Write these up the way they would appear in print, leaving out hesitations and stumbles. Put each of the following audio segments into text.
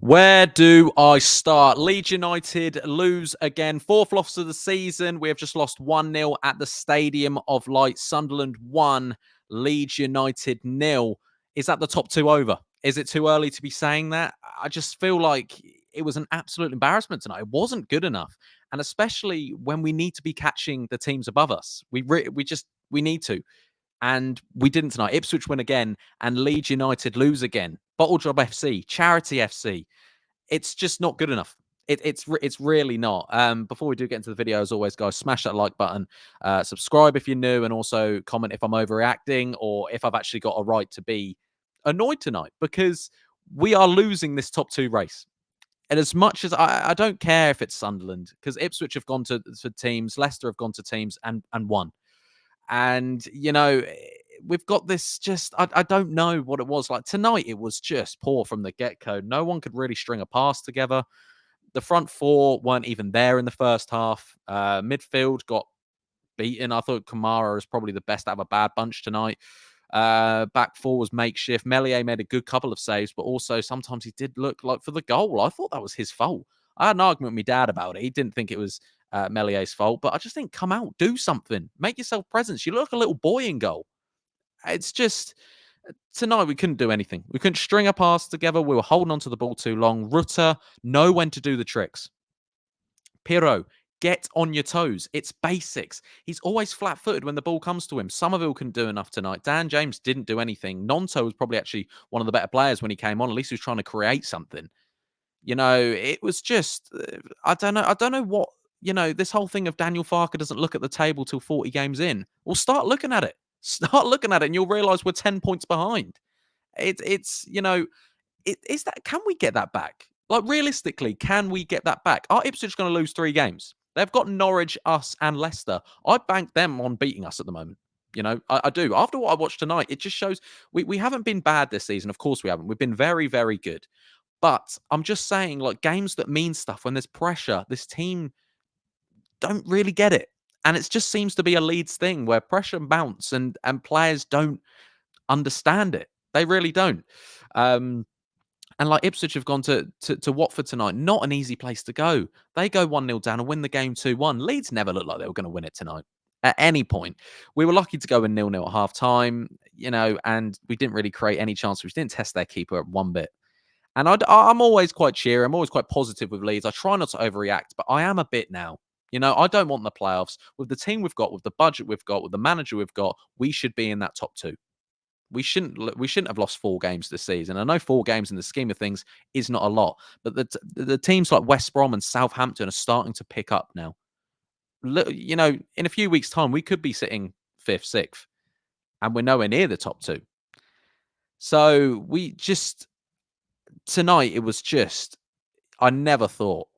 Where do I start? Leeds United lose again. Fourth loss of the season. We have just lost 1-0 at the Stadium of Light. Sunderland 1, Leeds United 0. Is that the top two over? Is it too early to be saying that? I just feel like it was an absolute embarrassment tonight. It wasn't good enough. And especially when we need to be catching the teams above us. We need to. And we didn't tonight. Ipswich win again and Leeds United lose again. Bottle Job FC, Charity FC. It's just not good enough. It's really not. Before we do get into the video, as always, guys, smash that like button, subscribe if you're new, and also comment if I'm overreacting or if I've actually got a right to be annoyed tonight, because we are losing this top two race. And as much as I don't care if it's Sunderland, because Ipswich have gone to teams, Leicester have gone to teams and won. And, we've got this I don't know what it was. Like tonight, it was just poor from the get-go. No one could really string a pass together. The front four weren't even there in the first half. Midfield got beaten. I thought Kamara is probably the best out of a bad bunch tonight. Back four was makeshift. Meslier made a good couple of saves, but also sometimes he did look like for the goal. I thought that was his fault. I had an argument with my dad about it. He didn't think it was Melier's fault, but I just think come out, do something, make yourself presence. You look like a little boy in goal. It's just tonight we couldn't do anything. We couldn't string a pass together. We were holding on to the ball too long. Rutter know when to do the tricks. Pirro, get on your toes. It's basics. He's always flat-footed when the ball comes to him. Somerville couldn't do enough tonight. Dan James didn't do anything. Nonto was probably actually one of the better players when he came on. At least he was trying to create something. It was just, I don't know. I don't know what, this whole thing of Daniel Farke doesn't look at the table till 40 games in. Well, start looking at it. Start looking at it and you'll realize we're 10 points behind. It's is that, can we get that back? Like, realistically, can we get that back? Are Ipswich going to lose 3 games? They've got Norwich, us, and Leicester. I bank them on beating us at the moment. I do. After what I watched tonight, it just shows we haven't been bad this season. Of course we haven't. We've been very, very good. But I'm just saying, like, games that mean stuff, when there's pressure, this team don't really get it. And it just seems to be a Leeds thing where pressure mounts and players don't understand it. They really don't. And like Ipswich have gone to Watford tonight. Not an easy place to go. They go 1-0 down and win the game 2-1. Leeds never looked like they were going to win it tonight at any point. We were lucky to go in 0-0 at half time, and we didn't really create any chances. We didn't test their keeper one bit. And I'm always quite cheery. I'm always quite positive with Leeds. I try not to overreact, but I am a bit now. I don't want the playoffs. With the team we've got, with the budget we've got, with the manager we've got, we should be in that top 2. We shouldn't have lost 4 games this season. I know 4 games in the scheme of things is not a lot, but the teams like West Brom and Southampton are starting to pick up now. In a few weeks' time, we could be sitting 5th, 6th, and we're nowhere near the top 2. So tonight, it was just, I never thought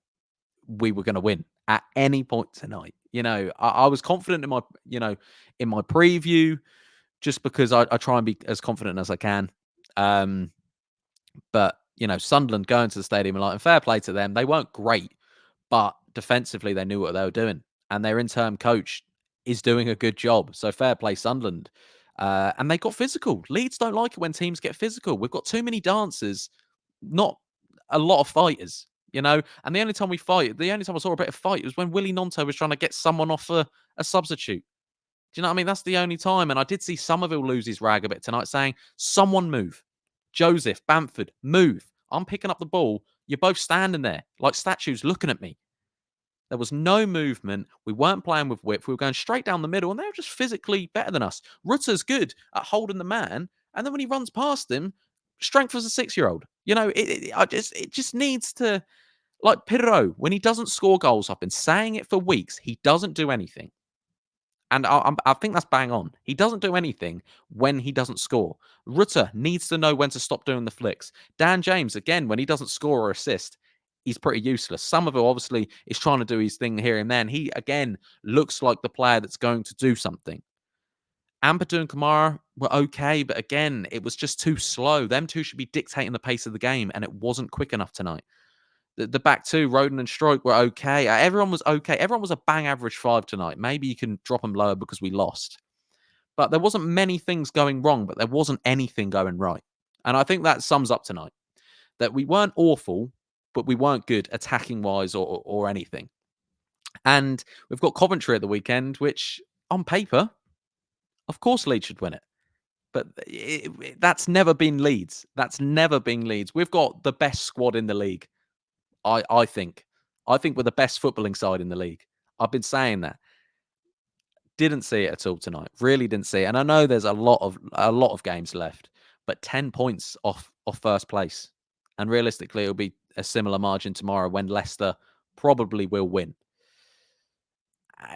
we were going to win at any point tonight. I was confident in my preview, just because I try and be as confident as I can. But, Sunderland going to the stadium, and fair play to them. They weren't great, but defensively, they knew what they were doing. And their interim coach is doing a good job. So fair play, Sunderland. And they got physical. Leeds don't like it when teams get physical. We've got too many dancers, not a lot of fighters, And the only time I saw a bit of fight was when Willie Nonto was trying to get someone off a substitute. Do you know what I mean? That's the only time. And I did see Somerville lose his rag a bit tonight, saying, someone move. Joseph, Bamford, move. I'm picking up the ball. You're both standing there like statues looking at me. There was no movement. We weren't playing with width. We were going straight down the middle, and they were just physically better than us. Rutter's good at holding the man, and then when he runs past him, strength as a 6-year-old. It just needs to, like Pirro, when he doesn't score goals, I've been saying it for weeks, he doesn't do anything. And I think that's bang on. He doesn't do anything when he doesn't score. Rutter needs to know when to stop doing the flicks. Dan James, again, when he doesn't score or assist, he's pretty useless. Somerville, obviously, is trying to do his thing here and then. He, again, looks like the player that's going to do something. Ampadu and Kamara were okay, but again, it was just too slow. Them two should be dictating the pace of the game, and it wasn't quick enough tonight. The back two, Roden and Stroke, were okay. Everyone was okay. Everyone was a bang average 5 tonight. Maybe you can drop them lower because we lost. But there wasn't many things going wrong, but there wasn't anything going right. And I think that sums up tonight. that we weren't awful, but we weren't good attacking wise or anything. And we've got Coventry at the weekend, which on paper, of course, Leeds should win it. But that's never been Leeds. That's never been Leeds. We've got the best squad in the league. I think. I think we're the best footballing side in the league. I've been saying that. Didn't see it at all tonight. Really didn't see it. And I know there's a lot of games left, but 10 points off first place. And realistically, it'll be a similar margin tomorrow when Leicester probably will win.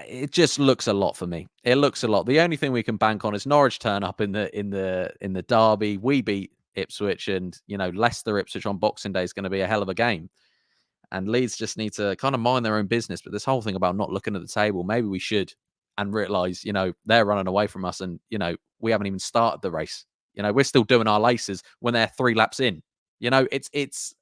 It just looks a lot for me. It looks a lot. The only thing we can bank on is Norwich turn up in the derby. We beat Ipswich, and Leicester Ipswich on Boxing Day is going to be a hell of a game. And Leeds just need to kind of mind their own business. But this whole thing about not looking at the table, maybe we should and realize, they're running away from us, and we haven't even started the race. We're still doing our laces when they're 3 laps in. It's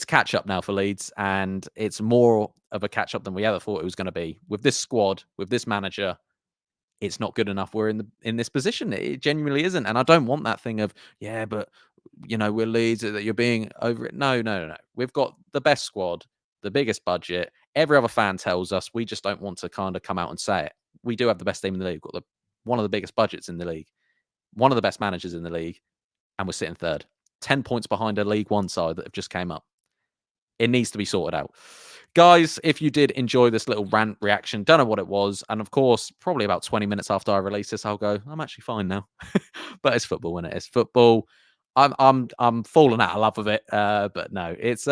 catch up now for Leeds, and it's more of a catch up than we ever thought it was going to be. With this squad, with this manager, it's not good enough. We're in this position. It genuinely isn't, and I don't want that thing of but we're Leeds, that you're being over it. No, no, no. We've got the best squad, the biggest budget. Every other fan tells us we just don't want to kind of come out and say it. We do have the best team in the league. We've got one of the biggest budgets in the league, one of the best managers in the league, and we're sitting third, 10 points behind a League One side that have just came up. It needs to be sorted out. Guys, if you did enjoy this little rant reaction, don't know what it was. And of course, probably about 20 minutes after I release this, I'll go, I'm actually fine now. But it's football, isn't it? It's football. I'm falling out of love with it. But no, it's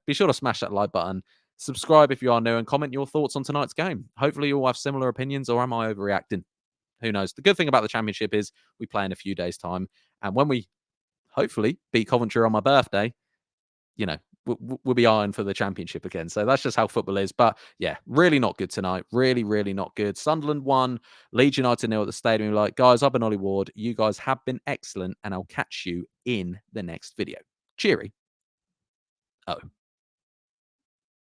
be sure to smash that like button. Subscribe if you are new, and comment your thoughts on tonight's game. Hopefully you all have similar opinions, or am I overreacting? Who knows? The good thing about the championship is we play in a few days' time. And when we hopefully beat Coventry on my birthday, we'll be eyeing for the championship again. So that's just how football is. But yeah, really not good tonight. Really, really not good. Sunderland won, Leeds United 0 at the stadium. Like, guys, I've been Ollie Ward. You guys have been excellent, and I'll catch you in the next video. Cheery. Oh.